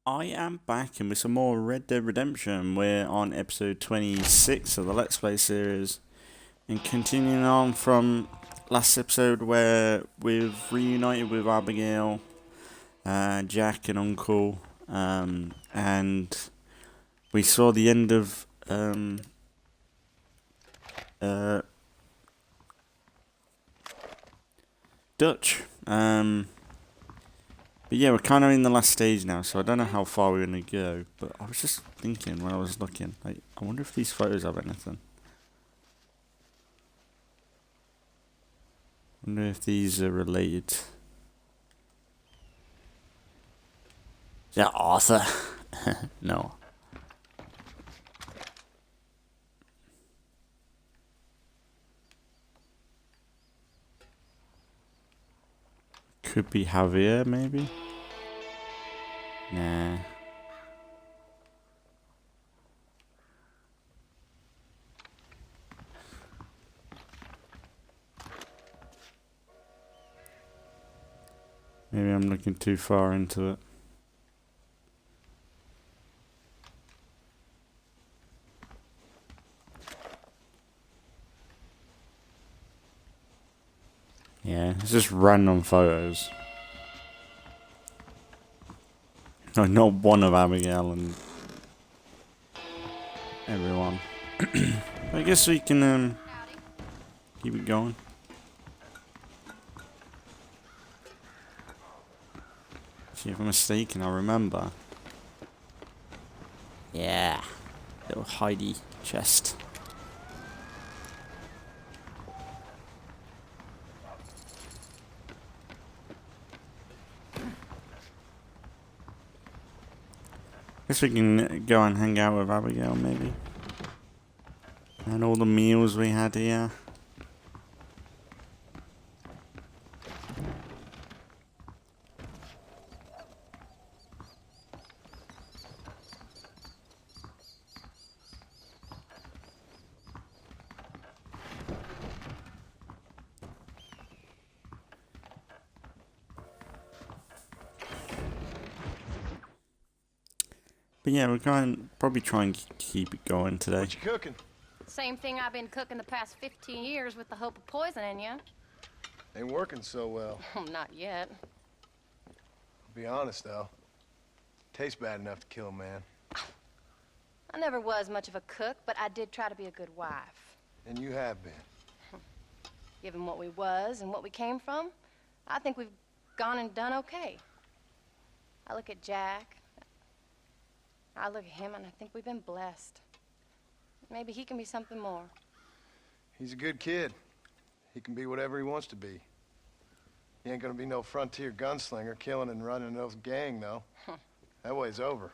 I am back and with some more Red Dead Redemption. We're on episode 26 of the Let's Play series. And continuing on from last episode where we've reunited with Abigail, Jack and Uncle. And we saw the end of Dutch. But yeah, we're kind of in the last stage now, so I don't know how far we're going to go. But I was just thinking when I was looking, like, I wonder if these photos have anything. I wonder if these are related. Is that Arthur? No. Could be Javier, maybe? Nah. Maybe I'm looking too far into it. Yeah, it's just random photos. No, not one of Abigail and everyone. I guess we can keep it going. See if I'm mistaken, I remember. Yeah, little Heidi chest. Guess we can go and hang out with Abigail, maybe. And all the meals we had here. But yeah, we're going to probably try and keep it going today. What you cooking? Same thing I've been cooking the past 15 years with the hope of poisoning you. Ain't working so well. Not yet. I'll be honest, though. Tastes bad enough to kill a man. I never was much of a cook, but I did try to be a good wife. And you have been. Given what we was and what we came from, I think we've gone and done okay. I look at Jack. I look at him and I think we've been blessed. Maybe he can be something more. He's a good kid. He can be whatever he wants to be. He ain't gonna be no frontier gunslinger killing and running no gang, though. That way's over.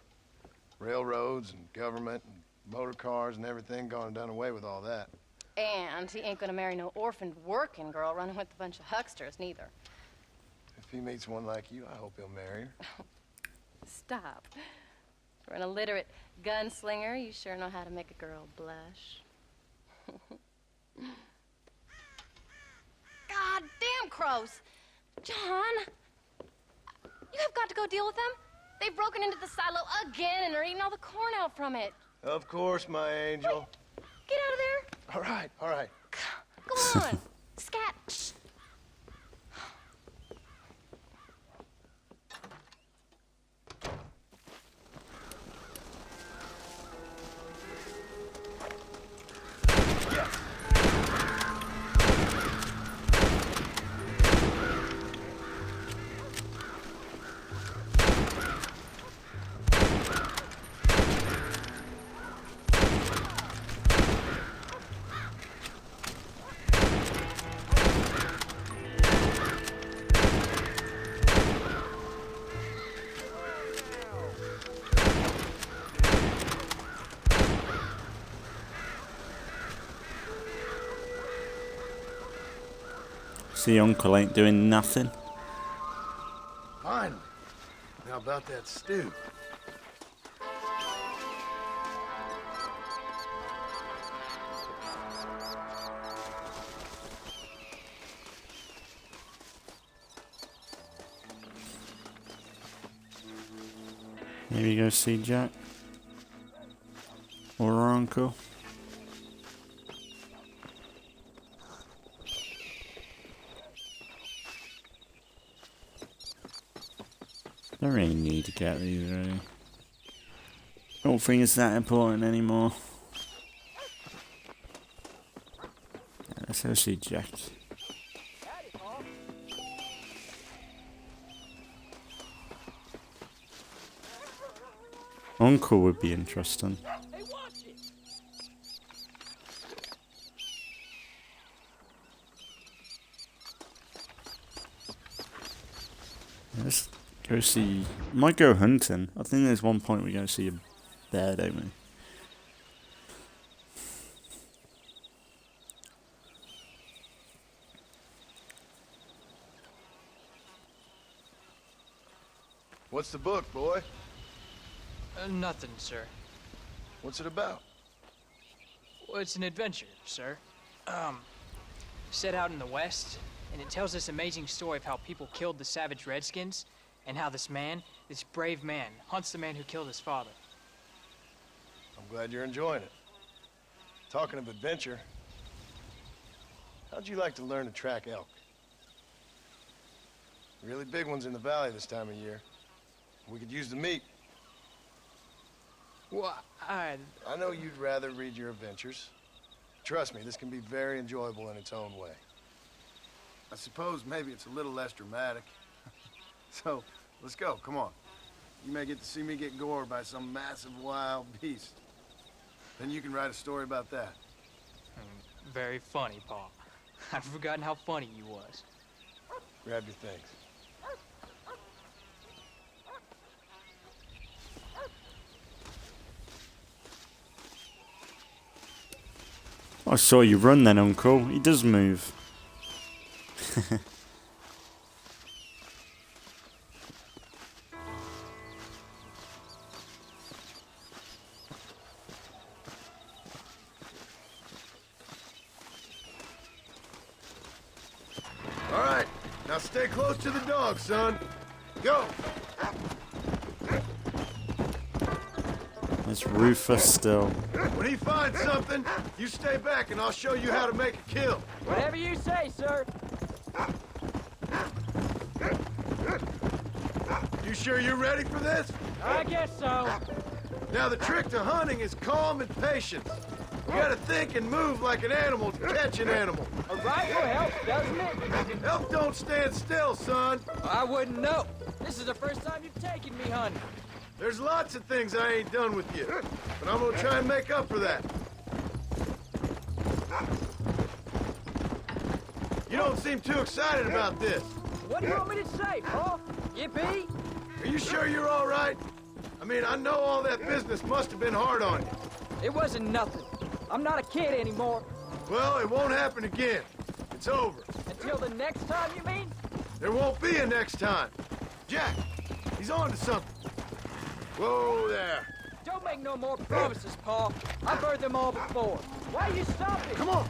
Railroads and government and motor cars and everything gone and done away with all that. And he ain't gonna marry no orphaned working girl running with a bunch of hucksters, neither. If he meets one like you, I hope he'll marry her. Stop. For an illiterate gunslinger, you sure know how to make a girl blush. God damn crows! John! You have got to go deal with them. They've broken into the silo again and are eating all the corn out from it. Of course, my angel. Wait, get out of there. All right, all right. Go on. Scat. Shh. See, Uncle ain't doing nothing. Finally. Now about that stew. Maybe go see Jack. Or her uncle. Don't really need to get these, really. Don't think it's that important anymore. Yeah, let's go see Jack. Uncle would be interesting. Let's go see. Might go hunting. I think there's one point we go see a bear, don't we? What's the book, boy? Nothing, sir. What's it about? Well, it's an adventure, sir. Set out in the West, and it tells this amazing story of how people killed the savage Redskins, and how this man, this brave man, hunts the man who killed his father. I'm glad you're enjoying it. Talking of adventure, how'd you like to learn to track elk? Really big ones in the valley this time of year. We could use the meat. Well, I know you'd rather read your adventures. Trust me, this can be very enjoyable in its own way. I suppose maybe it's a little less dramatic. So, let's go, come on. You may get to see me get gored by some massive wild beast. Then you can write a story about that. Very funny, Paul. I've forgotten how funny you was. Grab your things. I saw you run then, Uncle. He does move. All right, now stay close to the dog, son. Go. It's Rufus still. When he finds something, you stay back and I'll show you how to make a kill. Whatever you say, sir. You sure you're ready for this? I guess so. Now the trick to hunting is calm and patience. You gotta think and move like an animal to catch an animal. A rifle helps, doesn't it? Elk don't stand still, son. I wouldn't know. This is the first time you've taken me hunting. There's lots of things I ain't done with you, but I'm gonna try and make up for that. You don't seem too excited about this. What do you want me to say, Paul? Yippee? Are you sure you're all right? I mean, I know all that business must have been hard on you. It wasn't nothing. I'm not a kid anymore. Well, it won't happen again. It's over. Until the next time, you mean? There won't be a next time. Jack, he's on to something. Whoa there. Don't make no more promises, Paul. I've heard them all before. Why are you stopping? Come on.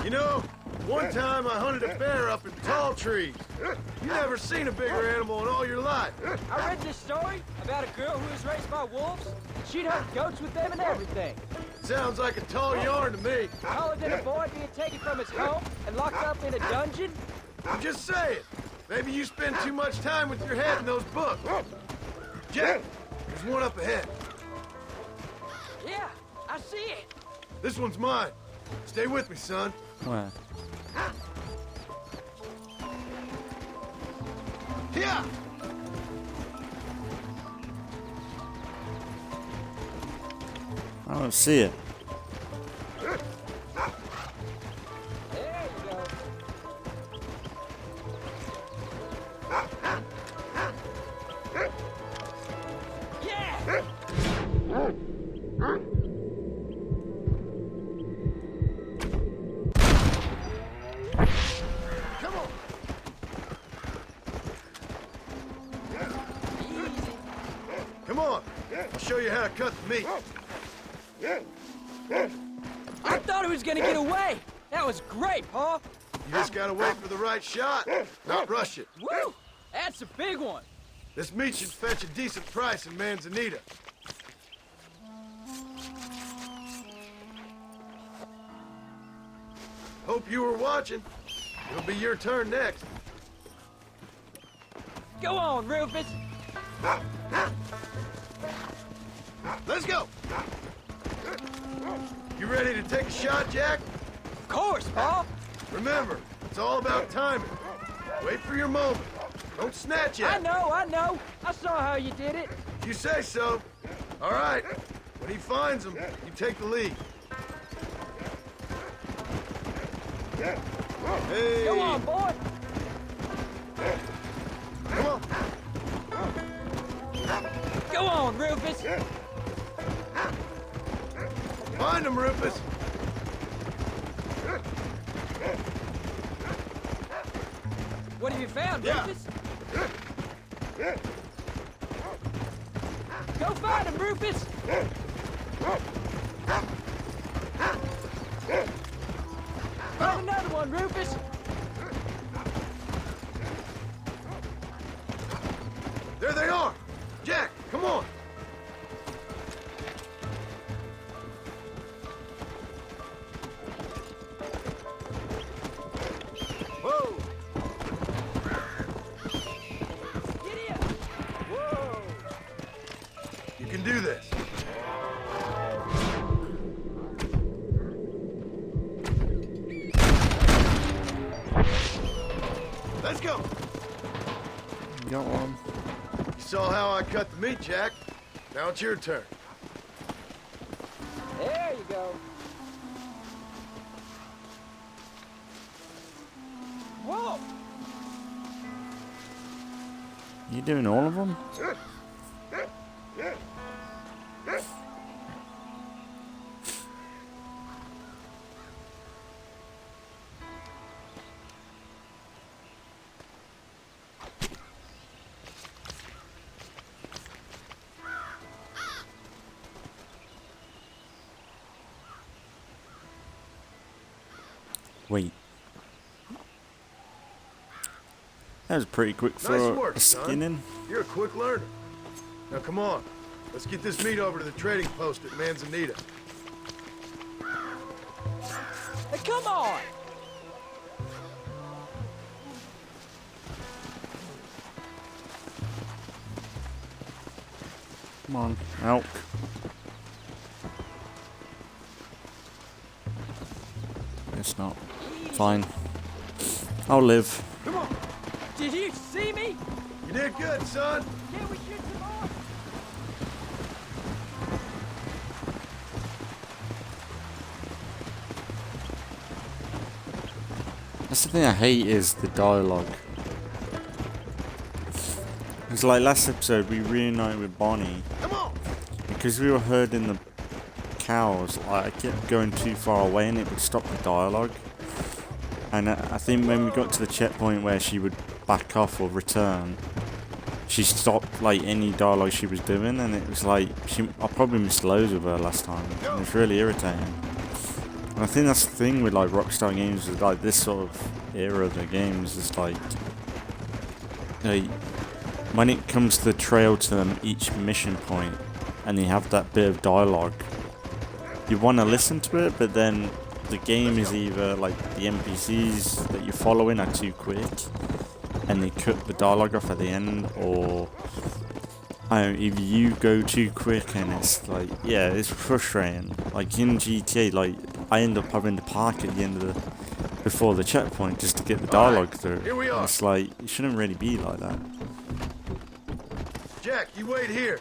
You know, one time I hunted a bear up in tall trees. You never seen a bigger animal in all your life. I read this story about a girl who was raised by wolves. She'd hunt goats with them and everything. Sounds like a tall yarn to me. Taller than a boy being taken from his home and locked up in a dungeon. I'm just saying. Maybe you spend too much time with your head in those books. Jack, there's one up ahead. Yeah, I see it. This one's mine. Stay with me, son. Where? Yeah. I don't see it. There you go. Yeah! Come on. Easy. Come on. I'll show you how to cut the meat. I thought he was gonna get away. That was great, Paul. You just gotta wait for the right shot, not rush it. Woo! That's a big one. This meat should fetch a decent price in Manzanita. Hope you were watching. It'll be your turn next. Go on, Rufus. Let's go. You ready to take a shot, Jack? Of course, Pa. Remember, it's all about timing. Wait for your moment. Don't snatch it. I know. I saw how you did it. You say so. All right. When he finds them, you take the lead. Hey. Go on, boy. Come on. Go on, Rufus. Find him, Rufus. What have you found, Yeah. Rufus? Go find him, Rufus. Find another one, Rufus. There they are. Jack, come on. Whoa. Giddy up. Whoa. You can do this. Let's go. Got one. You saw how I cut the meat, Jack. Now it's your turn. There you go. Whoa. You doing all of them? Wait. That was pretty quick for Nice work, a son. skinning. You're a quick learner. Now come on. Let's get this meat over to the trading post at Manzanita. Hey, come on. Come on, elk. Guess not. Fine. I'll live. Come on. Did you see me? You did good, son. Can we shoot some more? That's the thing I hate is the dialogue. It's like last episode we reunited with Bonnie. Come on. Because we were herding the cows, I kept going too far away and it would stop the dialogue. And I think when we got to the checkpoint where she would back off or return, she stopped like any dialogue she was doing, and it was like I probably missed loads of her last time. It was really irritating. And I think that's the thing with like Rockstar games, is like this sort of era of the games is like, when it comes to the trail to each mission point, and you have that bit of dialogue, you want to listen to it, but then the game is either like the NPCs that you're following are too quick and they cut the dialogue off at the end, or if you go too quick and it's like, yeah, it's frustrating. Like in GTA, like I end up having to park at the end of before the checkpoint just to get the dialogue through. Here we are. It's like, it shouldn't really be like that. Jack, you wait here.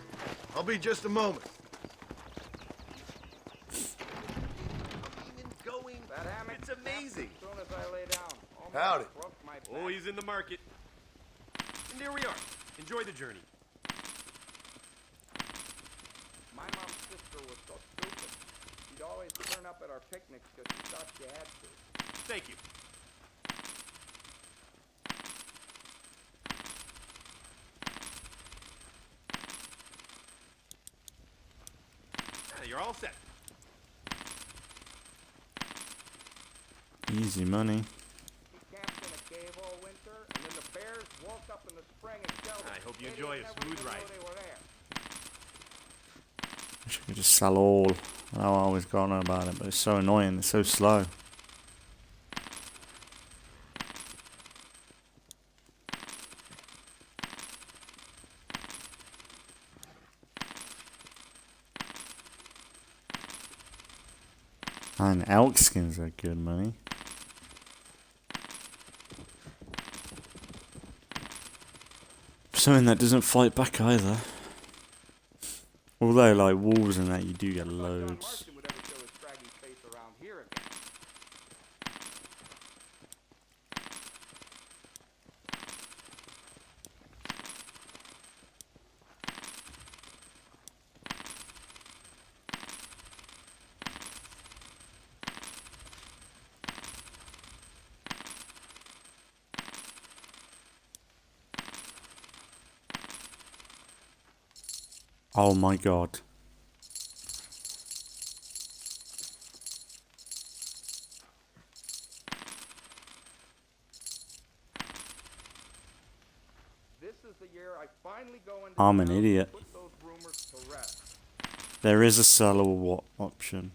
I'll be just a moment. It's amazing. Howdy. Oh, he's in the market. And there we are. Enjoy the journey. My mom's sister was so stupid. She'd always turn up at our picnics because she thought she had to. Thank you. You're all set. Easy money. summer, and then the bears woke up in the spring and killed them. I hope you They enjoy didn't a never smooth even know ride. they were there. Wish I could just sell all. I always got on about it, but it's so annoying. It's so slow. And elk skins are good money. Something that doesn't fight back either. Although, like wolves and that, you do get John loads. Marston would ever show his scraggy face around here again. Oh my god. This is the year I finally go into I'm an town and idiot. put those rumors to rest. There is a sellable option.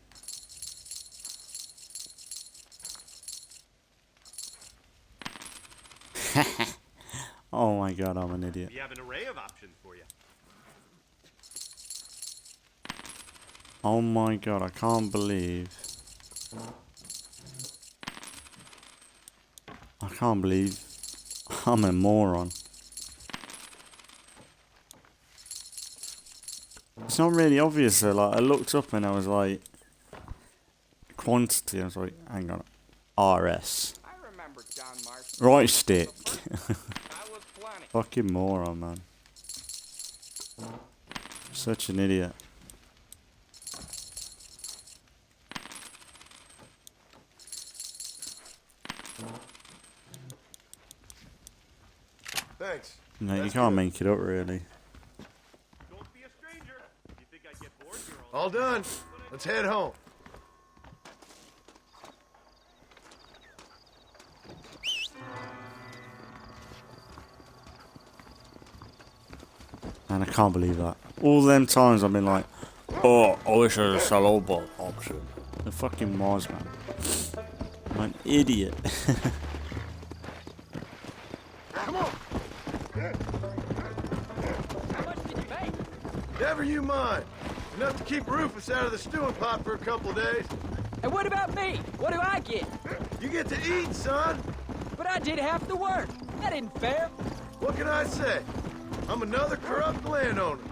Oh my god, I'm an idiot. We have an array of options for you. Oh my god, I can't believe. I can't believe I'm a moron. It's not really obvious though, like I looked up and I was like, quantity, I was like, hang on, RS. I remember John Marston. Right stick. I was plenty. Fucking moron, man. Such an idiot. Thanks. No, you That's can't good. make it up really. Don't be a stranger. You think I'd get bored? You're All done. Let's head home. And I can't believe that. All them times I've been like, oh, I wish I had a sell bot option. The fucking Mars, man. I'm an idiot. Come on. How much did you make? Never you mind. Enough to keep Rufus out of the stewing pot for a couple of days. And what about me? What do I get? You get to eat, son. But I did half the work. That isn't fair. What can I say? I'm another corrupt landowner.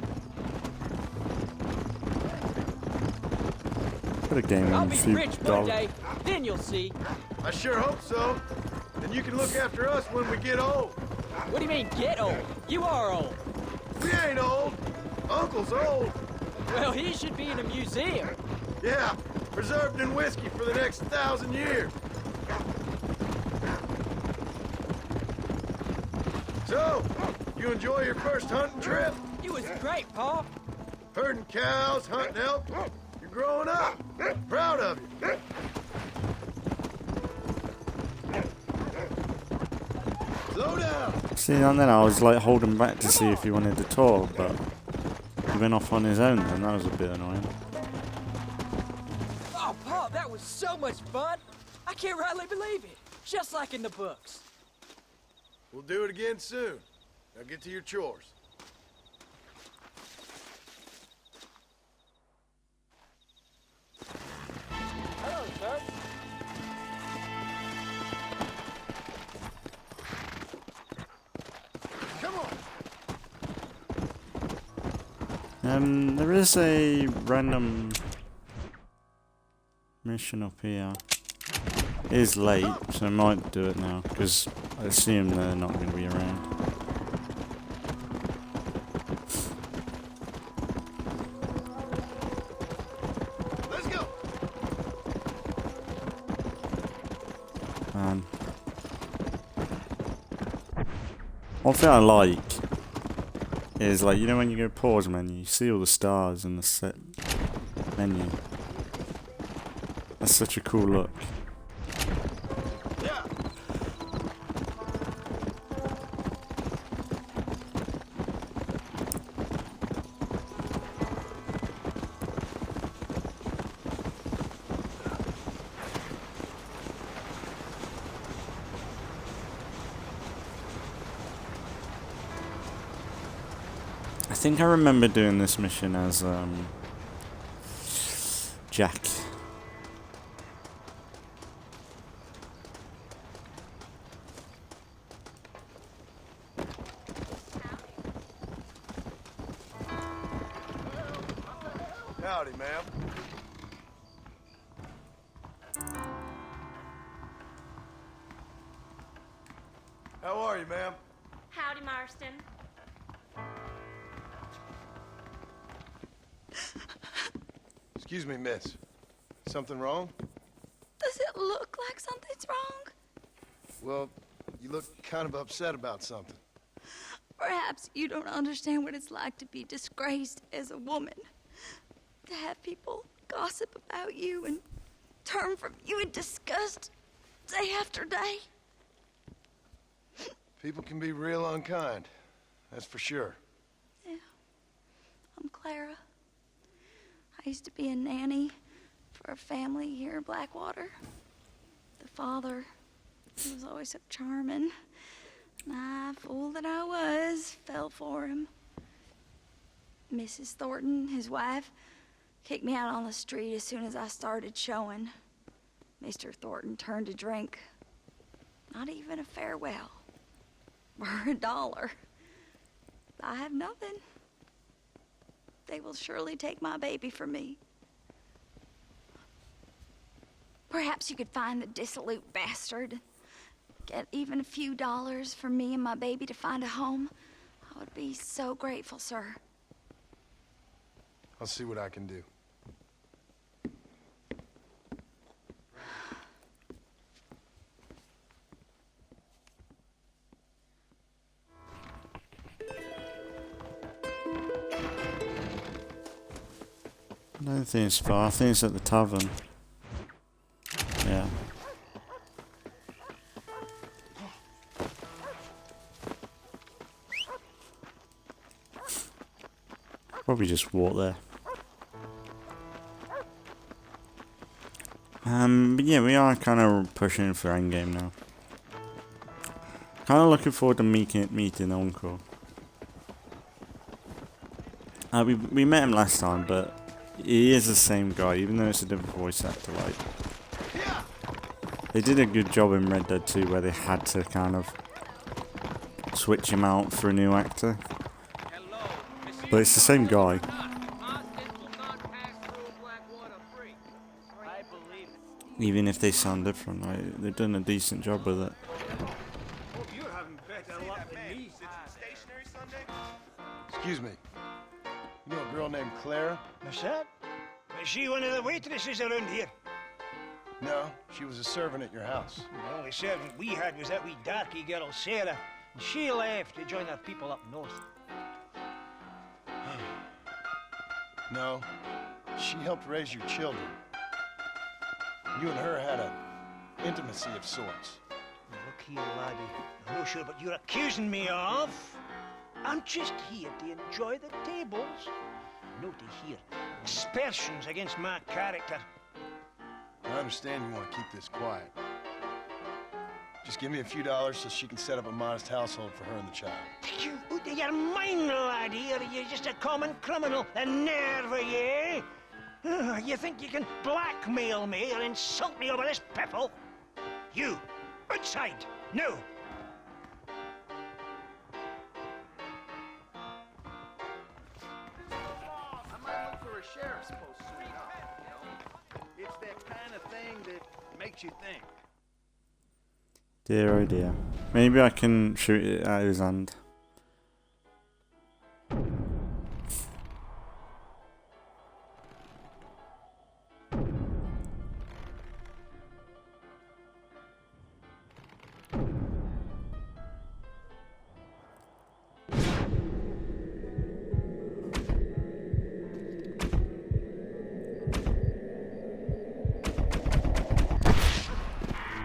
Put a game I'll on a be few rich one dollars. day. Then you'll see. I sure hope so. Then you can look after us when we get old. What do you mean, get old? You are old. We ain't old. Uncle's old. Well, he should be in a museum. Yeah, preserved in whiskey for the next 1,000 years. So, you enjoy your first hunting trip? You was great, Pa. Herding cows, hunting elk. You're growing up. Proud of you. Slow down. See, and then I was like holding back to see if he wanted to talk, but he went off on his own then. That was a bit annoying. Oh, Pa, that was so much fun. I can't rightly believe it. Just like in the books. We'll do it again soon. Now get to your chores. Hello, sir. Come on. There is a random mission up here. It is late, so I might do it now, because I assume they're not going to be around. Let's go. Man. One thing I like is, like, you know when you go pause menu, you see all the stars in the set menu. That's such a cool look. Yeah. I think I remember doing this mission as Jack. Howdy, ma'am. How are you, ma'am? Howdy, Marston. Excuse me, miss. Something wrong? Does it look like something's wrong? Well, you look kind of upset about something. Perhaps you don't understand what it's like to be disgraced as a woman. To have people gossip about you and turn from you in disgust day after day. People can be real unkind. That's for sure. Yeah. I'm Clara. I used to be a nanny for a family here in Blackwater. The father, he was always so charming. And I, fool that I was, fell for him. Mrs. Thornton, his wife, kicked me out on the street as soon as I started showing. Mr. Thornton turned to drink. Not even a farewell. For $1. I have nothing. They will surely take my baby from me. Perhaps you could find the dissolute bastard. Get even a few dollars for me and my baby to find a home. I would be so grateful, sir. I'll see what I can do. I don't think it's far. I think it's at the tavern. Yeah. Probably just walk there. But yeah, we are kind of pushing for endgame now. Kind of looking forward to meeting Uncle. We met him last time, but he is the same guy, even though it's a different voice actor. Like, they did a good job in Red Dead 2, where they had to kind of switch him out for a new actor. But it's the same guy. Even if they sound different, like, they've done a decent job with it. You're having better luck than me. Excuse me. You know a girl named Clara? What's that? Is she one of the waitresses around here? No, she was a servant at your house. The only servant we had was that wee darky girl, Sarah. And she left to join her people up north. No, she helped raise your children. You and her had an intimacy of sorts. Look here, laddie. I'm not sure what you're accusing me of. I'm just here to enjoy the tables. No to hear aspersions against my character. I understand you want to keep this quiet. Just give me a few dollars so she can set up a modest household for her and the child. You out of your mind, laddie, or are you just a common criminal? The nerve of you! You think you can blackmail me or insult me over this pipple? You, outside, no! I might look for a sheriff's post soon enough, you know? It's that kind of thing that makes you think. Dear oh dear. Maybe I can shoot it out of his hand.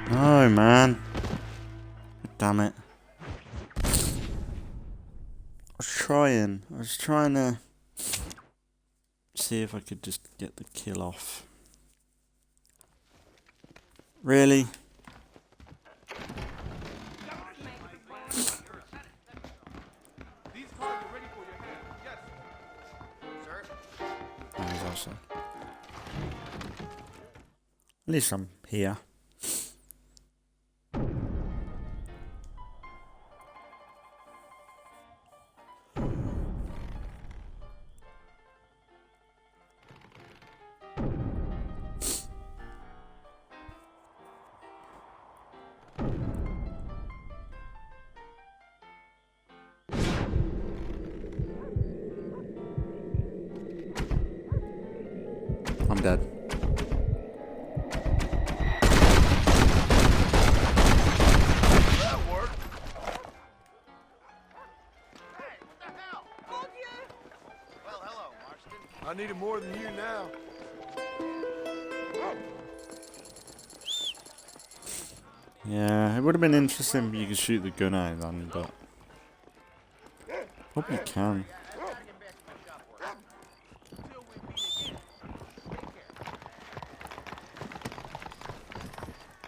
Oh man. Damn it. I was trying to see if I could just get the kill off. Really? These cards are ready for your hand. Yes, so at least I'm here. I'm dead. That worked. Hey, what the hell? Fuck you! Well, hello, Marston. I need it more than you now. Yeah, it would have been interesting if you could shoot the gun out of them, but hope you can.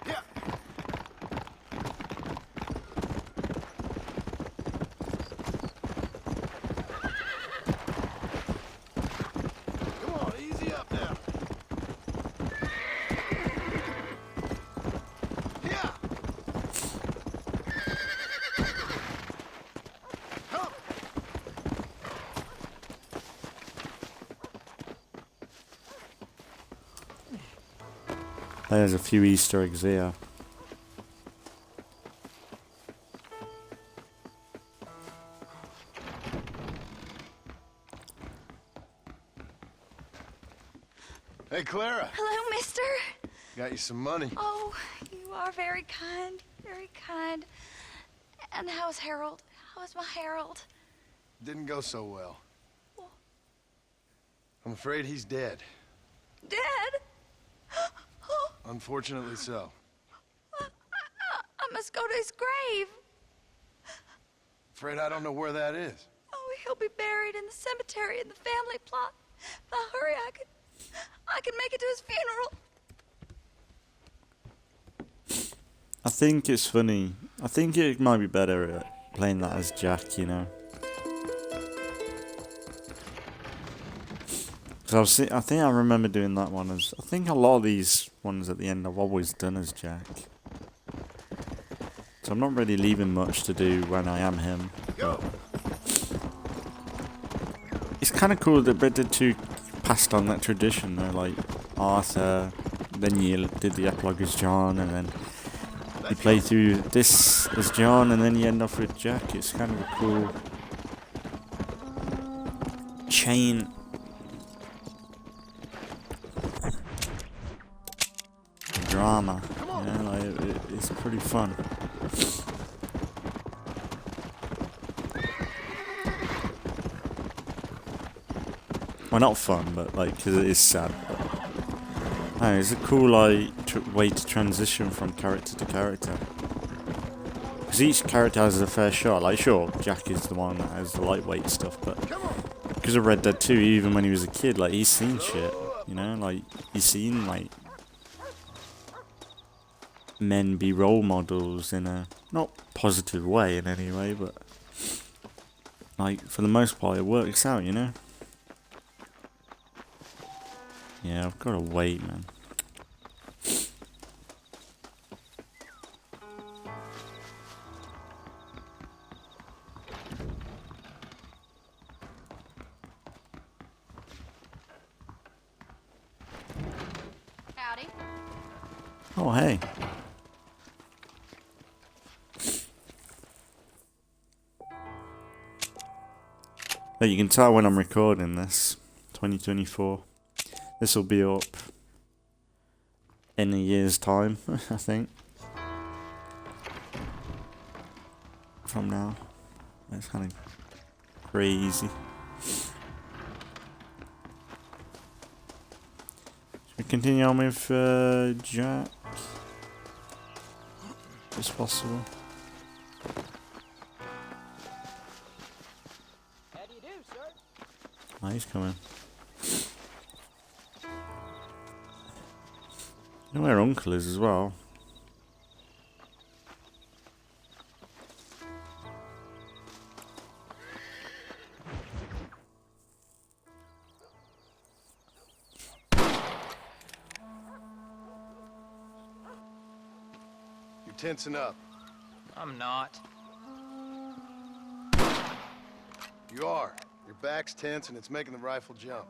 Yeah. Come on, easy up now. Yeah. Come. There's a few Easter eggs here. Hey, Clara. Hello, mister. Got you some money. Oh, you are very kind. Very kind. And how's Harold? How's my Harold? Didn't go so well. I'm afraid he's dead. Dead? Unfortunately so. I must go to his grave. Afraid I don't know where that is. Oh, he'll be buried in the cemetery in the family plot. If I hurry, I can make it to his funeral. I think it's funny. I think it might be better at playing that as Jack, you know. Because I think I remember doing that one as... I think a lot of these ones at the end I've always done as Jack. So I'm not really leaving much to do when I am him. But it's kind of cool that Red Dead 2 passed on that tradition, though, like Arthur, then you did the epilogue as John, and then you play through this as John, and then you end off with Jack. It's kind of a cool chain. Drama. Yeah, like it's pretty fun. Well, not fun, but like, because it is sad. But, no, it's a cool like way to transition from character to character. Because each character has a fair shot. Like, sure, Jack is the one that has the lightweight stuff, but because of Red Dead 2, even when he was a kid, like he's seen shit. You know, like he's seen like men be role models in a not positive way in any way, but like for the most part it works out, you know. Yeah, I've got to wait, man. Howdy. Oh, hey. But you can tell when I'm recording this, 2024. This will be up in a year's time, I think. From now. It's kind of crazy. Should we continue on with Jack? If it's possible. How do you do, sir? Oh, he's coming. You know where Uncle is as well. tensing up. I'm not. You are. Your back's tense and it's making the rifle jump.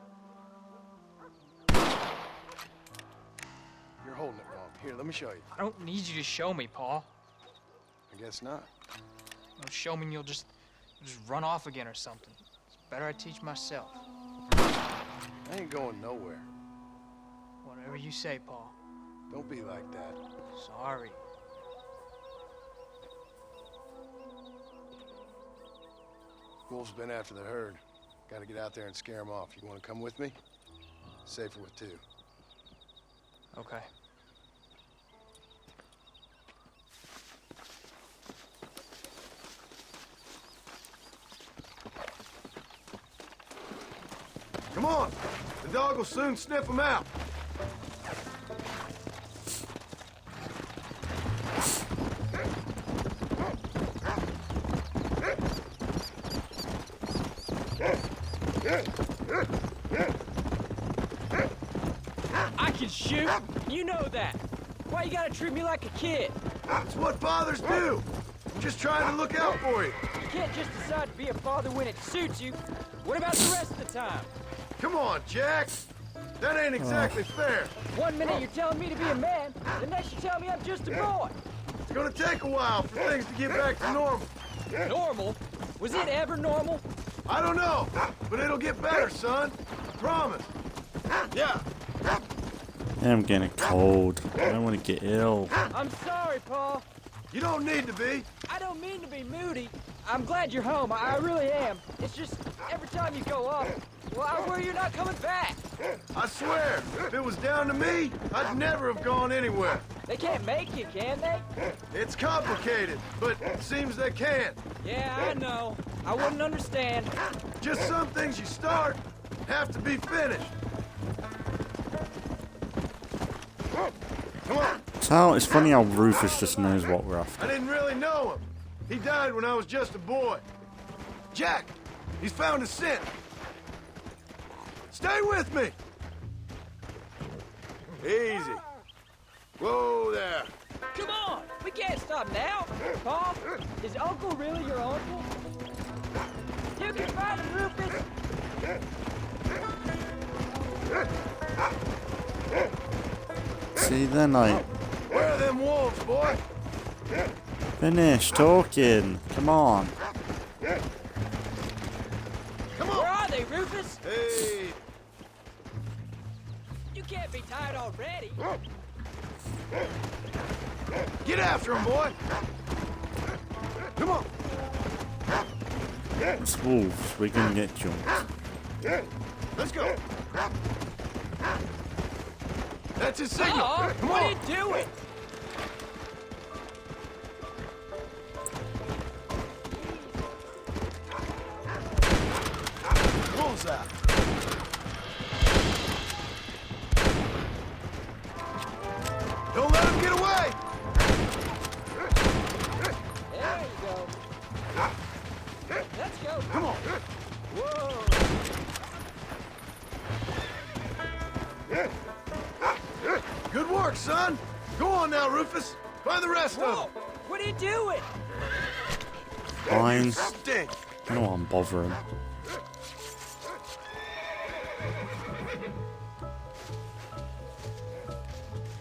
You're holding it wrong. Here, let me show you. I don't need you to show me, Paul. I guess not. No, show me and you'll just run off again or something. It's better I teach myself. I ain't going nowhere. Whatever you say, Paul. Don't be like that. Sorry. Wolf's been after the herd. Gotta get out there and scare him off. You wanna come with me? Safer with two. Okay. Come on! The dog will soon sniff him out. I can shoot. You know that. Why you gotta treat me like a kid? It's what fathers do. I'm just trying to look out for you. You can't just decide to be a father when it suits you. What about the rest of the time? Come on, Jack. That ain't exactly fair. 1 minute you're telling me to be a man, the next you tell me I'm just a boy. It's gonna take a while for things to get back to normal. Normal? Was it ever normal? I don't know, but it'll get better, son. Promise. Yeah. I'm getting a cold. I don't want to get ill. I'm sorry, Paul. You don't need to be. I don't mean to be moody. I'm glad you're home. I really am. It's just every time you go off, well, I worry you're not coming back. I swear, if it was down to me, I'd never have gone anywhere. They can't make you, can they? It's complicated, but it seems they can. Yeah, I know. I wouldn't understand. Just some things you start have to be finished. Come on. It's funny how Rufus just knows what we're after. I didn't really know him. He died when I was just a boy. Jack, he's found a scent. Stay with me. Easy. Whoa there. Come on! We can't stop now! Paul, is Uncle really your uncle? You can find him, Rufus! See, then I Where are them wolves, boy? finish talking. Come on. Come Where on. are they, Rufus? Hey. You can't be tired already. Get after him, boy. Come on. It's wolves. We're gonna get jumped. Let's go. That's his signal. Oh, Come what are on. you doing? Bullseye. Don't let him get away. There you go. Let's go. Come on. Whoa. Good work, son. Go on now, Rufus. Find the rest Whoa. of them. What are you doing? Fine. Stink. I don't want to bother him.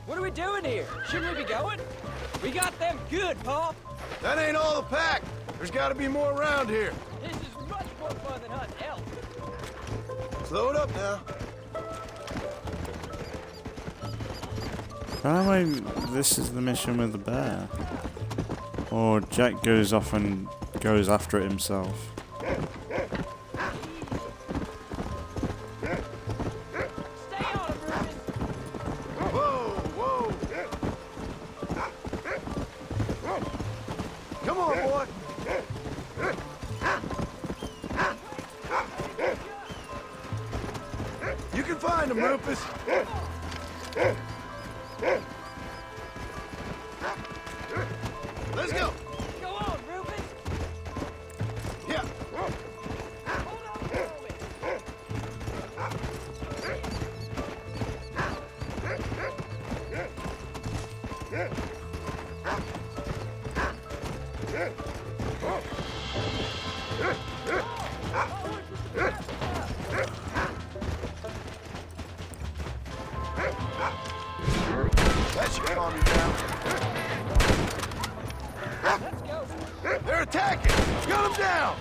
What are we doing here? Shouldn't we be going? We got them good, Paul. That ain't all the pack. There's got to be more around here. This is much more fun than hunting elk. Slow it up now. By the way, this is the mission with the bear. Or Jack goes off and goes after it himself. Stay on him, Rufus. Whoa, whoa. Come on, boy. You can find him, Rufus. Let's go. Go on, Rufus. Yeah. Hold on a moment. Gun him down!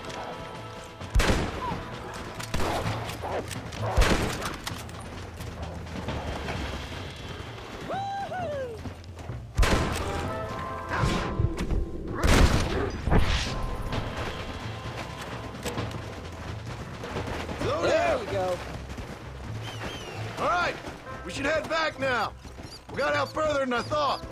There we go. All right, we should head back now. We got out further than I thought.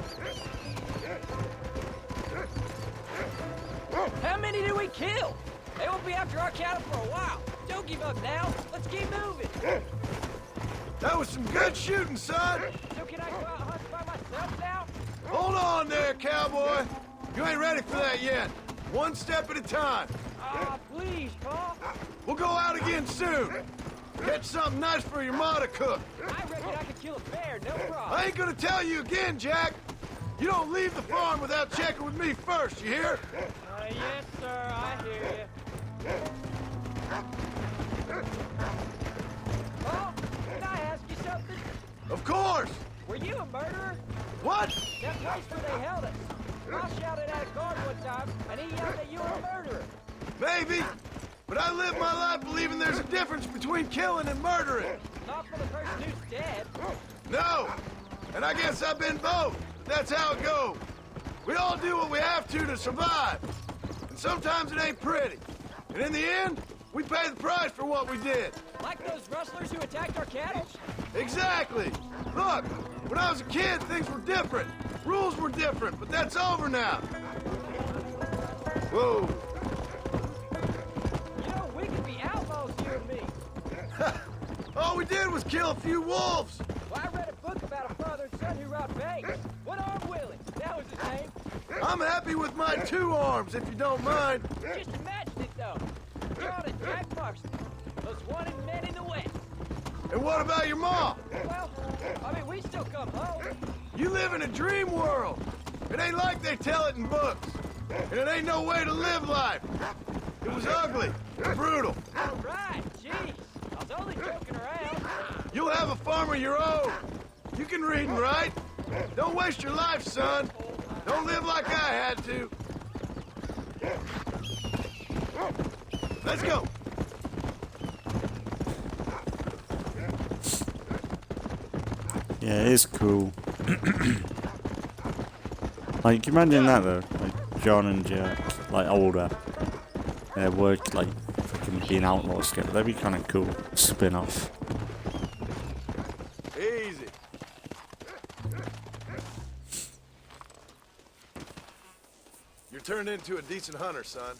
How many did we kill? They won't be after our cattle for a while. Don't give up now. Let's keep moving. That was some good shooting, son. So can I go out hunting by myself now? Hold on there, cowboy. You ain't ready for that yet. One step at a time. Ah, please, Pa. We'll go out again soon. Catch something nice for your ma to cook. I reckon I could kill a bear, no problem. I ain't gonna tell you again, Jack. You don't leave the farm without checking with me first, you hear? Yes, sir, I hear you. Pa, can I ask you something? Of course. Were you a murderer? What? That place where they held us. I shouted at a guard one time, and he yelled that you were a murderer. Maybe. But I live my life believing there's a difference between killing and murdering. Not for the person who's dead. No. And I guess I've been both. But that's how it goes. We all do what we have to survive. And sometimes it ain't pretty. And in the end, we pay the price for what we did. Like those rustlers who attacked our cattle? Exactly. Look, when I was a kid, things were different. Rules were different, but that's over now. Whoa. You know, we could be outlaws, you and me. All we did was kill a few wolves. Well, I read a book about a father and son who robbed banks. One arm Willie, that was his name. I'm happy with my 2 arms, if you don't mind. Just imagine it, though. John and Jack Marston, most wanted men in the West. And what about your mom? Well, I mean, we still come home. You live in a dream world. It ain't like they tell it in books. And it ain't no way to live life. It was ugly and brutal. All right, jeez. I was only joking around. You'll have a farm of your own. You can read and write. Don't waste your life, son. Don't live like I had to. Let's go. Yeah, it is cool. Like, imagine that though, like John and Jack, like older, their work, like fucking being outlaws together. That'd be kind of cool. Spin-off. Easy. You're turned into a decent hunter, son.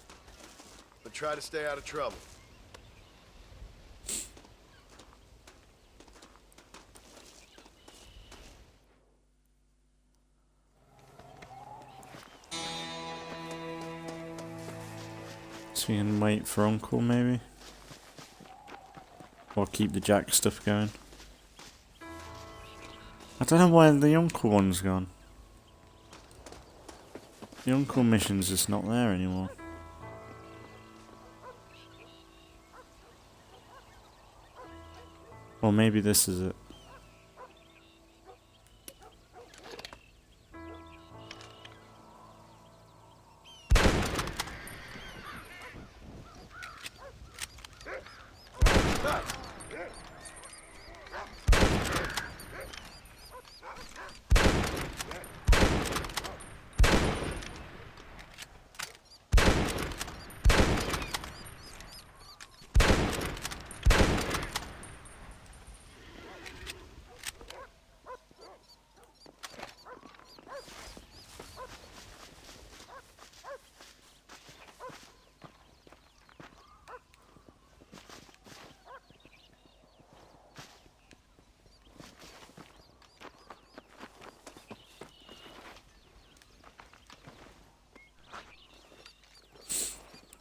But try to stay out of trouble. So we can wait for Uncle, maybe? Or keep the Jack stuff going. I don't know why the Uncle one's gone. The Uncle mission's just not there anymore. Or maybe this is it.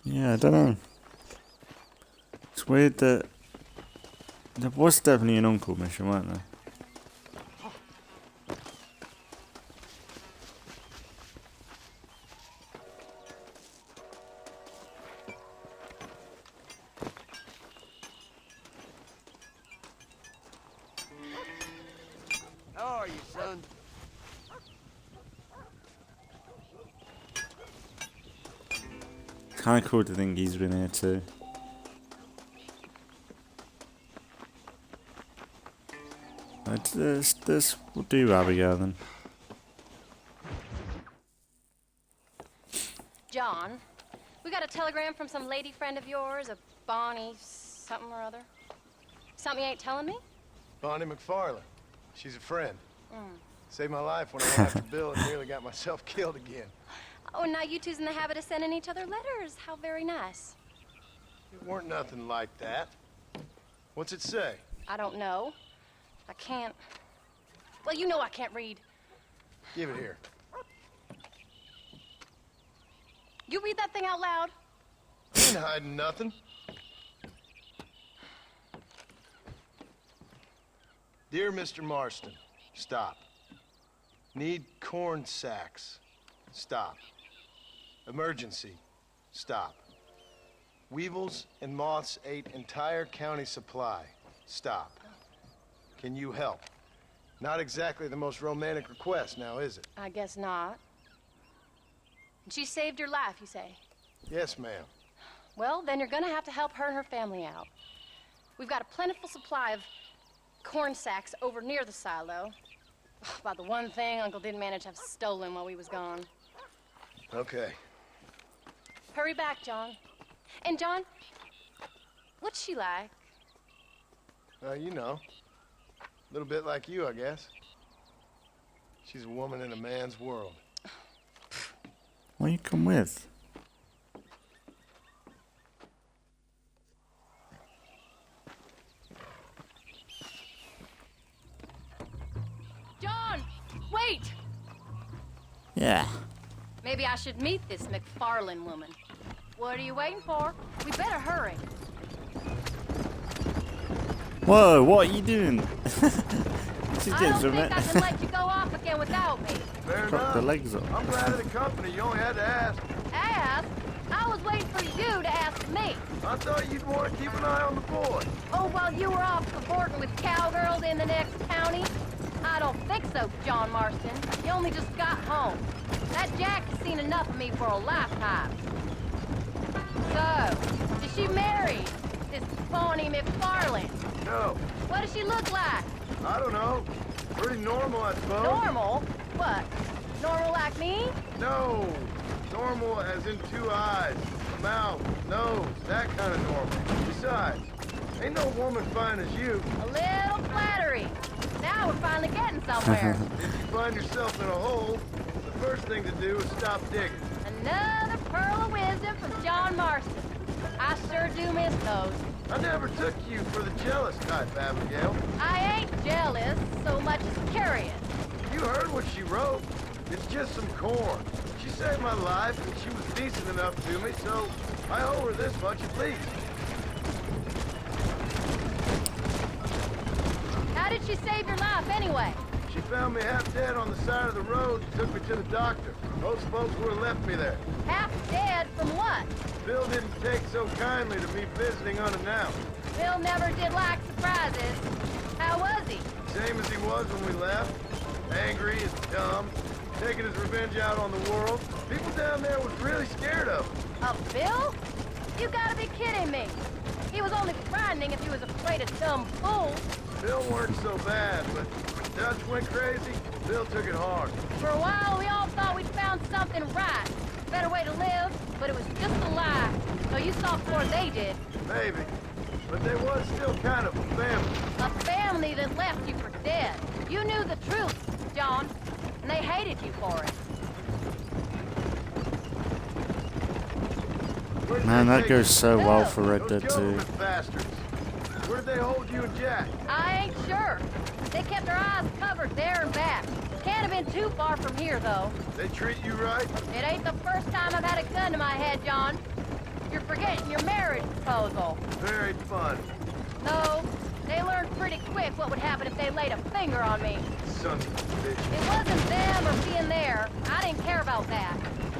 Yeah, I don't know. It's weird that there was definitely an Uncle mission, weren't there? How are you, son? Kind of cool to think he's been here too. But this will do, Abigail, then. John, we got a telegram from some lady friend of yours, a Bonnie something or other. Something you ain't telling me? Bonnie McFarlane. She's a friend. Saved my life when I went after Bill and nearly got myself killed again. Oh, and now you two's in the habit of sending each other letters. How very nice. It weren't nothing like that. What's it say? I don't know. I can't... Well, you know I can't read. Give it here. You read that thing out loud? Ain't hiding nothing. Dear Mr. Marston, stop. Need corn sacks. Stop. Emergency. Stop. Weevils and moths ate entire county supply. Stop. Can you help? Not exactly the most romantic request now, is it? I guess not. She saved your life, you say? Yes, ma'am. Well, then you're gonna have to help her and her family out. We've got a plentiful supply of corn sacks over near the silo. About the one thing Uncle didn't manage to have stolen while we was gone. Okay. Hurry back, John. And John, what's she like? You know. A little bit like you, I guess. She's a woman in a man's world. What you come with? John, wait! Yeah. Maybe I should meet this McFarlane woman. What are you waiting for? We better hurry. Whoa, what are you doing? She's I getting don't some think I it. can let you go off again without me. Fair Prop the enough. legs up. I'm glad of the company. You only had to ask. Ask? I was waiting for you to ask me. I thought you'd want to keep an eye on the boy. Oh, while you were off cavorting with cowgirls in the next county? I don't think so, John Marston. You only just got home. That Jack has seen enough of me for a lifetime. So, is she married? This Bonnie McFarlane? No, What does she look like? I don't know. Pretty normal, I suppose. Normal? What? Normal like me? No. Normal as in 2 eyes, mouth, nose, that kind of normal. Besides, ain't no woman fine as you. A little flattery. Now we're finally getting somewhere. If you find yourself in a hole, the first thing to do is stop digging. Another pearl of wisdom from John Marston. I sure do miss those. I never took you for the jealous type, Abigail. I ain't jealous so much as curious. You heard what she wrote. It's just some corn. She saved my life, and she was decent enough to me, so I owe her this much at least. How did she save your life anyway? She found me half dead on the side of the road and took me to the doctor. Most folks would have left me there. Half dead from what? Bill didn't take so kindly to me visiting unannounced. Bill never did like surprises. How was he? Same as he was when we left. Angry and dumb. Taking his revenge out on the world. People down there was really scared of him. A Bill? You gotta be kidding me. He was only frightening if he was afraid of dumb fools. Bill weren't so bad, but when Dutch went crazy, Bill took it hard. For a while, we all thought we'd found something right. Better way to live, but it was just a lie. So you saw before they did. Maybe. But they was still kind of a family. A family that left you for dead. You knew the truth, John, and they hated you for it. Where did Man, they that take goes you? so well for Red Those Dead 2. government bastards. Where did they hold you and Jack? I ain't sure. They kept their eyes covered there and back. Can't have been too far from here, though. They treat you right? It ain't the first time I've had a gun to my head, John. You're forgetting your marriage proposal. Very fun. No, they learned pretty quick what would happen if they laid a finger on me. Sons of a bitch. It wasn't them or being there. I didn't care about that.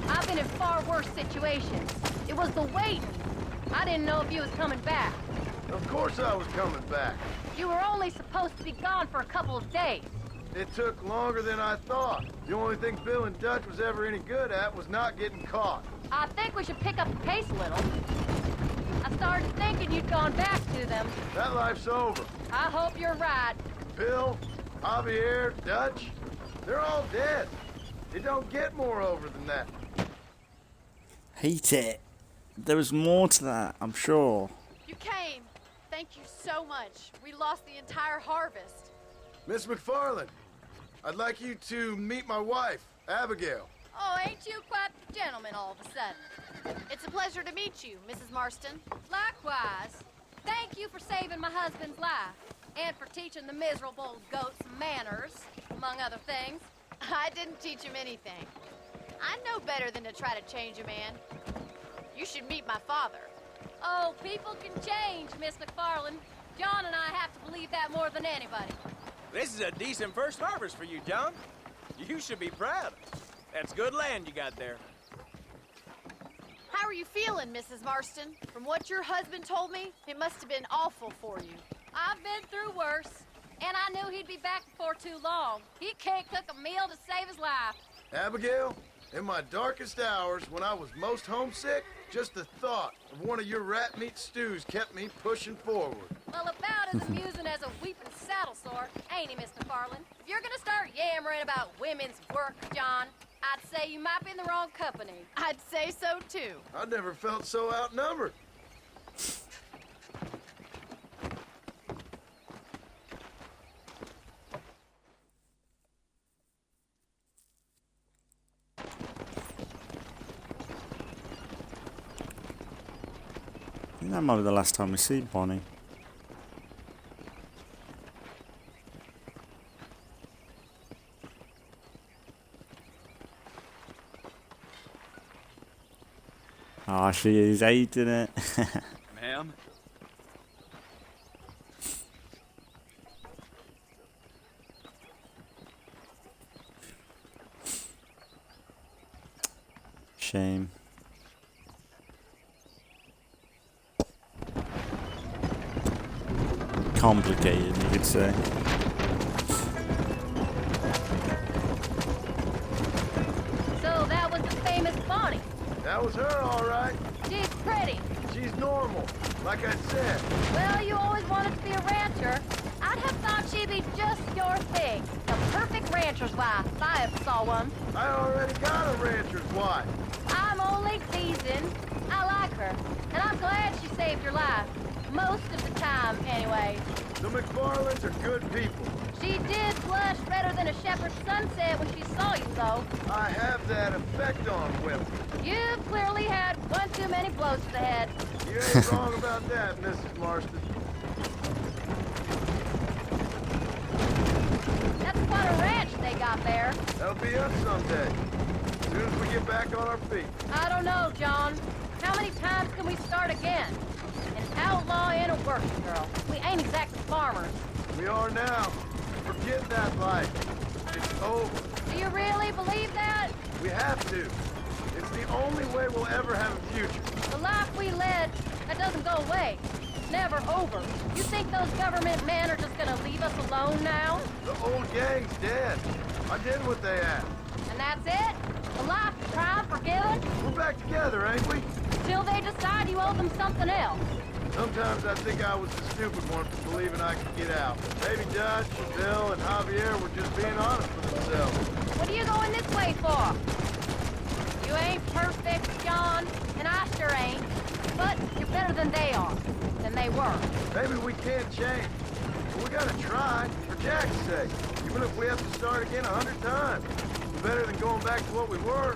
I've been in far worse situations. It was the waiting. I didn't know if you was coming back. Of course I was coming back. You were only supposed to be gone for a couple of days. It took longer than I thought. The only thing Bill and Dutch was ever any good at was not getting caught. I think we should pick up the pace a little. I started thinking you'd gone back to them. That life's over. I hope you're right. Bill, Javier, Dutch, they're all dead. It don't get more over than that. Hate it. There was more to that, I'm sure. You came. Thank you so much. We lost the entire harvest. Miss McFarland, I'd like you to meet my wife, Abigail. Oh, ain't you quite the gentleman all of a sudden? It's a pleasure to meet you, Mrs. Marston. Likewise. Thank you for saving my husband's life. And for teaching the miserable goats manners, among other things. I didn't teach him anything. I know better than to try to change a man. You should meet my father. Oh, people can change, Miss McFarland. John and I have to believe that more than anybody. This is a decent first harvest for you, John. You should be proud. That's good land you got there. How are you feeling, Mrs. Marston? From what your husband told me, it must have been awful for you. I've been through worse, and I knew he'd be back before too long. He can't cook a meal to save his life. Abigail, in my darkest hours, when I was most homesick, just the thought of one of your rat meat stews kept me pushing forward. Well, about as amusing as a weeping saddle sore, ain't he, Miss McFarland? If you're gonna start yammering about women's work, John, I'd say you might be in the wrong company. I'd say so, too. I never felt so outnumbered. I think that might be the last time we see Bonnie. Oh, she is hating it. Ma'am? Shame. Complicated, you could say. So that was the famous Bonnie. That was her, all right. She's pretty. She's normal, like I said. Well, you always wanted to be a rancher. I'd have thought she'd be just your thing. The perfect rancher's wife, if I ever saw one. I already got a rancher's wife. I'm only teasing. I like her, and I'm glad she saved your life. Most of the time, anyway. The McFarlands are good people. She did blush redder than a shepherd's sunset when she saw you, though. I have that effect on women. You've clearly had one too many blows to the head. You ain't wrong about that, Mrs. Marston. That's quite a ranch they got there. That'll be us someday. As soon as we get back on our feet. I don't know, John. How many times can we start again? An outlaw and a working girl. We ain't exactly farmers. We are now. Forget that life. It's over. Do you really believe that? We have to. It's the only way we'll ever have a future. The life we led, that doesn't go away. It's never over. You think those government men are just gonna leave us alone now? The old gang's dead. I did what they asked. And that's it? A life tried, forgiven? We're back together, ain't we? Till they decide you owe them something else. Sometimes I think I was the stupid one for believing I could get out. Maybe Dutch, Bill, and Javier were just being honest with themselves. What are you going this way for? You ain't perfect, John, and I sure ain't. But you're better than they are, than they were. Maybe we can't change. But we gotta try, for Jack's sake. Even if we have to start again 100 times. It's better than going back to what we were.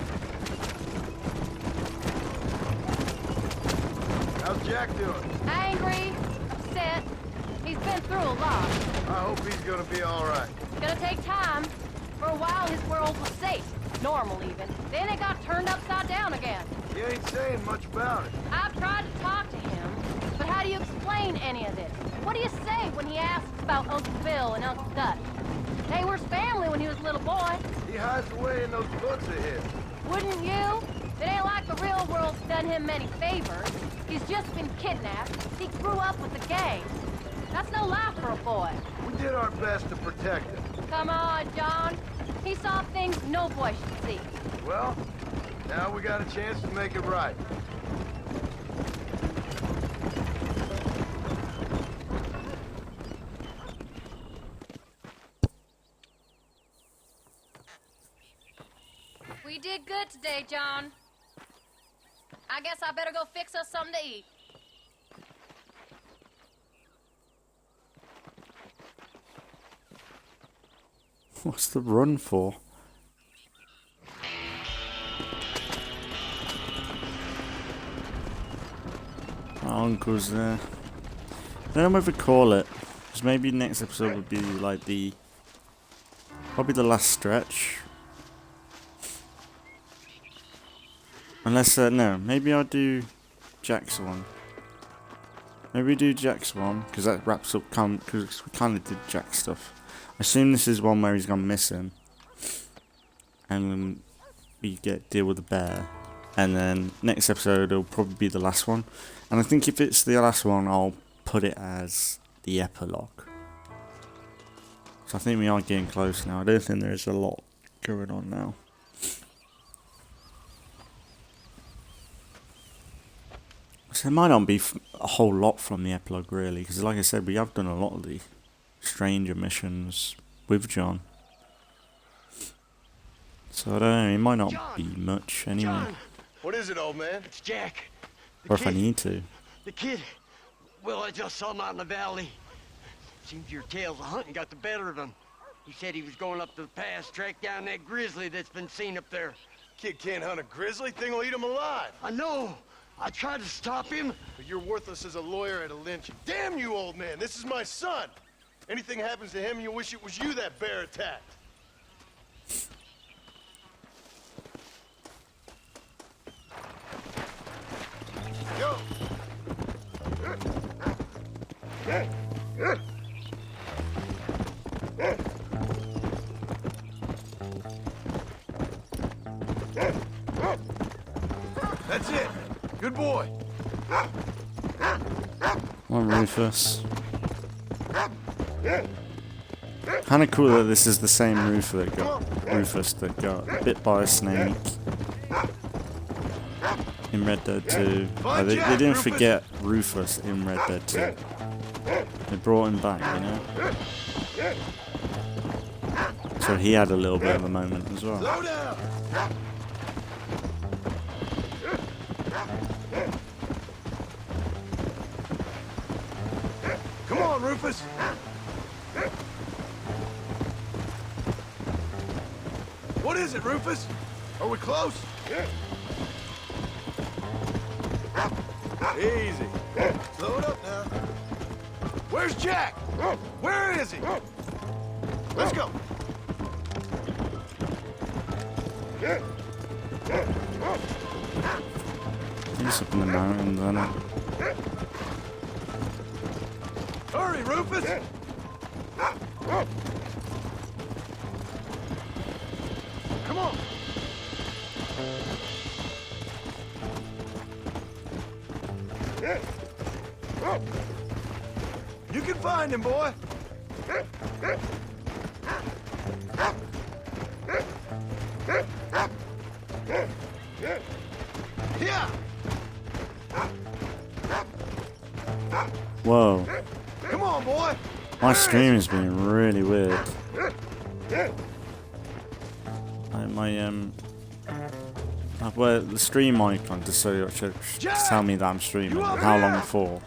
How's Jack doing? Angry, upset. He's been through a lot. I hope he's gonna be all right. It's gonna take time. For a while, his world was safe. Normal, even. Then it got turned upside down again. He ain't saying much about it. I've tried to talk to him, but how do you explain any of this? What do you say when he asks about Uncle Bill and Uncle Dutch? They were his family when he was a little boy. He hides away in those books of his. Wouldn't you? It ain't like the real world's done him many favors. He's just been kidnapped. He grew up with the gang. That's no life for a boy. We did our best to protect him. Come on, John. He saw things no boy should see. Well, Now we got a chance to make it right. We did good today, John. I guess I better go fix us something to eat. What's the run for? My uncle's there. I don't know what to call it. Because maybe next episode would be like probably the last stretch. Unless, no, maybe I'll do Jack's one. Maybe do Jack's one, because that wraps up, because we kind of did Jack stuff. I assume this is one where he's gone missing. And then we deal with the bear. And then next episode will probably be the last one. And I think if it's the last one, I'll put it as the epilogue. So I think we are getting close now. I don't think there's a lot going on now. So it might not be a whole lot from the epilogue, really, because like I said, we have done a lot of the stranger missions with John. So I don't know, it might not be much anyway. John. What is it, old man? It's Jack. Or if I need to. The kid. Well, I just saw him out in the valley. Seems your tales of hunting got the better of him. He said he was going up to the pass, track down that grizzly that's been seen up there. Kid can't hunt a grizzly. Thing will eat him alive. I know. I tried to stop him. But you're worthless as a lawyer at a lynch. Damn you, old man. This is my son. Anything happens to him, you wish it was you that bear attacked. Go. That's it. Good boy. Come on, Rufus. Kind of cool that this is the same Rufus that got bit by a snake in Red Dead 2. They didn't forget Rufus in Red Dead 2. They brought him back, you know? So he had a little bit of a moment as well. Slow down. Come on, Rufus. What is it, Rufus? Are we close? Easy. Slow it up now. Where's Jack? Where is he? Let's go. He's up in the mountains, isn't it? Hurry, Rufus! Come on! You can find him, boy! Yeah! Whoa. Come on, boy! My stream has been really weird. Well, the stream icon just tell me that I'm streaming. How long for?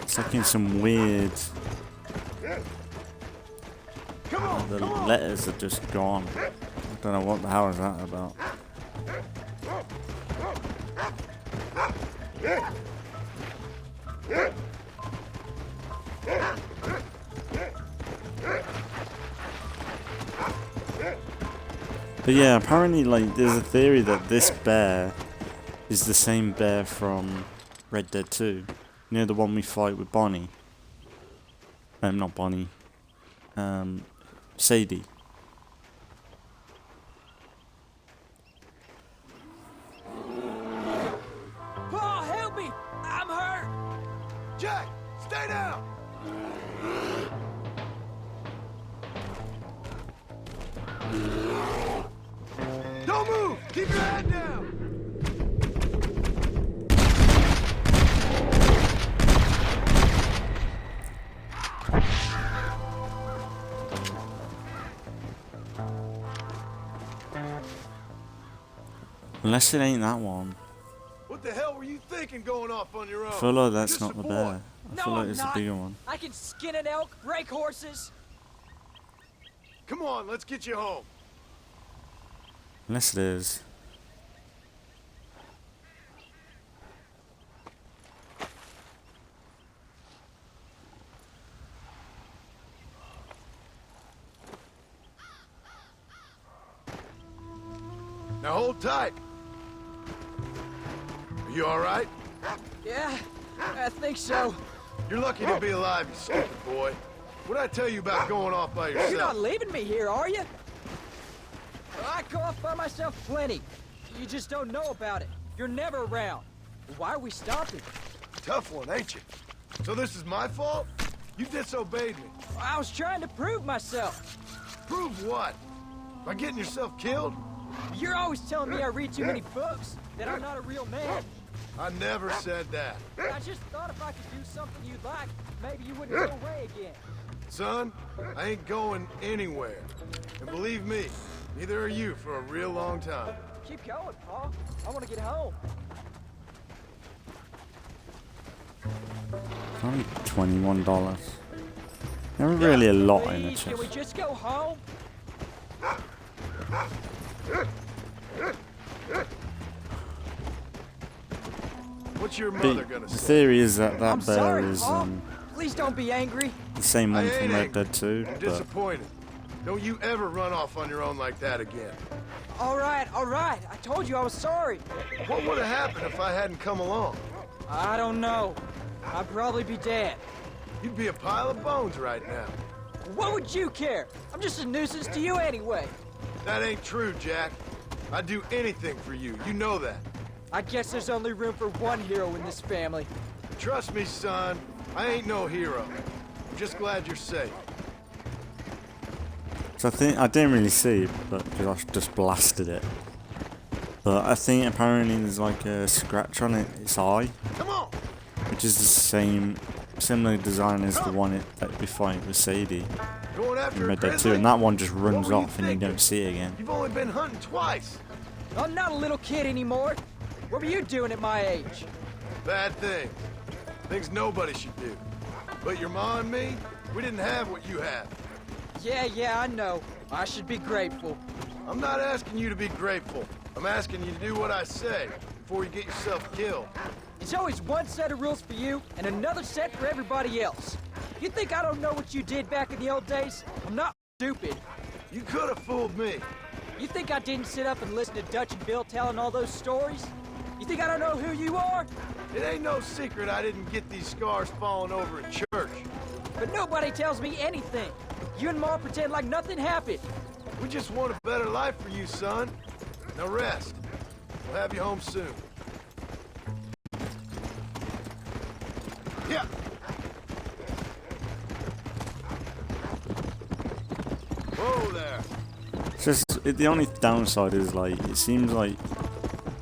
It's like in some weird. The letters are just gone. I don't know what the hell is that about. But yeah, apparently, like, there's a theory that this bear is the same bear from Red Dead 2. You know, the one we fight with Bonnie. Not Bonnie. Sadie. Paul, help me! I'm hurt! Jack, stay down! Don't move! Keep your head down! Unless it ain't that one. What the hell were you thinking going off on your own? I feel like that's Just not a the boy. bear. I feel No, like I'm it's the not. bigger one. I can skin an elk, break horses. Come on, let's get you home. Unless it is. Now hold tight. Are you all right? Yeah, I think so. You're lucky to be alive, you stupid boy. What'd I tell you about going off by yourself? You're not leaving me here, are you? I go off by myself plenty. You just don't know about it. You're never around. Why are we stopping? Tough one, ain't you? So this is my fault? You disobeyed me. I was trying to prove myself. Prove what? By getting yourself killed? You're always telling me I read too many books, that I'm not a real man. I never said that. I just thought if I could do something you'd like, maybe you wouldn't go away again. Son, I ain't going anywhere. And believe me, neither are you for a real long time. Keep going, Paul. I want to get home. It's only $21. Never really a lot in the Please, can we chest. just go home? What's your mother The gonna say? theory is that I'm that bear sorry, is Paul. Please don't be angry. the same I one from ain't Red angry. Dead 2, I'm but disappointed. Don't you ever run off on your own like that again. All right. I told you I was sorry. What would have happened if I hadn't come along? I don't know. I'd probably be dead. You'd be a pile of bones right now. What would you care? I'm just a nuisance to you anyway. That ain't true, Jack. I'd do anything for you. You know that. I guess there's only room for one hero in this family. Trust me, son. I ain't no hero. I'm just glad you're safe. so I think I didn't really see it, but because I just blasted it. But I think apparently there's like a scratch on its eye, Come on! which is the similar design as the one that we fight with Sadie Going after in a Red Dead 2, grizzly? and that one just runs What were you off and you thinking? don't see it again. You've only been hunting twice. I'm not a little kid anymore. What were you doing at my age? Bad things. Things nobody should do. But your ma and me, we didn't have what you have. Yeah, I know. I should be grateful. I'm not asking you to be grateful. I'm asking you to do what I say before you get yourself killed. It's always one set of rules for you and another set for everybody else. You think I don't know what you did back in the old days? I'm not stupid. You could have fooled me. You think I didn't sit up and listen to Dutch and Bill telling all those stories? You think I don't know who you are? It ain't no secret I didn't get these scars falling over in church. But nobody tells me anything. You and Ma pretend like nothing happened. We just want a better life for you, son. Now rest. We'll have you home soon. Yeah. Whoa there. It's just the only downside is like it seems like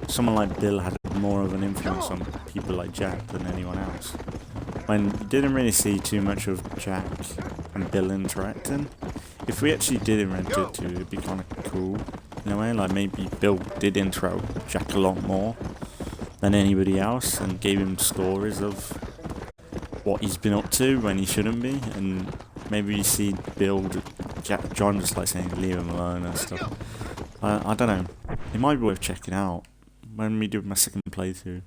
someone like Bill had more of an influence on people like Jack than anyone else. When you didn't really see too much of Jack and Bill interacting. If we actually did in Red Dead 2, it'd be kind of cool in a way. Like maybe Bill did interact with Jack a lot more than anybody else and gave him stories of what he's been up to when he shouldn't be, and maybe you see Bill, John just like saying leave him alone and stuff. I don't know. It might be worth checking out when we do my second playthrough.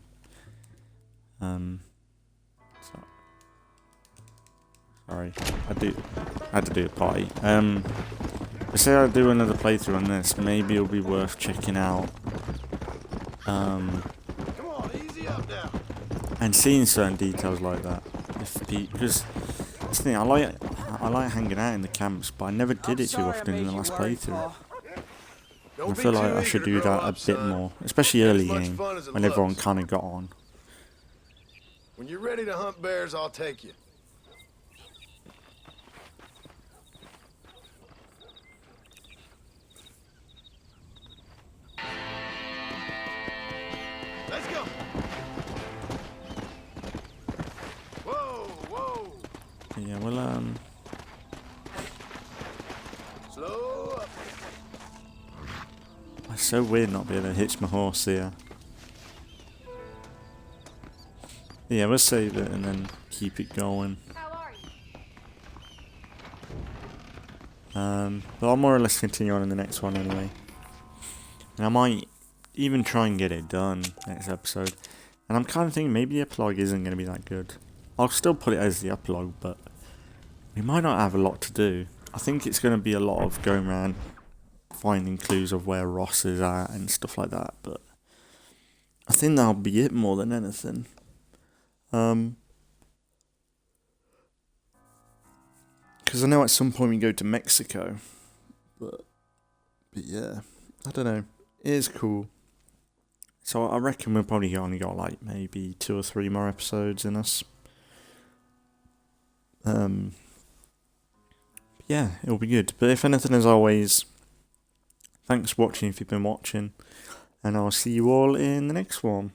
Sorry, I had to do a party. Say I do another playthrough on this, maybe it'll be worth checking out. Come on, easy up now. And seeing certain details like that, because that's the thing, I like hanging out in the camps, but I never did it too often in the last playthrough. I feel like I should do that a bit more, especially early game when everyone kind of got on. When you're ready to hunt bears, I'll take you. Let's go. Whoa. Yeah, well, Slow up. I It's so weird not being able to hitch my horse here. Yeah, we'll save it and then keep it going. How are you? But I'll more or less continue on in the next one anyway. And I might even try and get it done next episode. And I'm kind of thinking maybe the epilogue isn't going to be that good. I'll still put it as the epilogue, but we might not have a lot to do. I think it's going to be a lot of going around finding clues of where Ross is at and stuff like that. But I think that'll be it more than anything. Because I know at some point we go to Mexico. But yeah, I don't know. It is cool. So I reckon we'll probably only got like maybe 2 or 3 more episodes in us. Yeah, it'll be good. But if anything, as always, thanks for watching if you've been watching. And I'll see you all in the next one.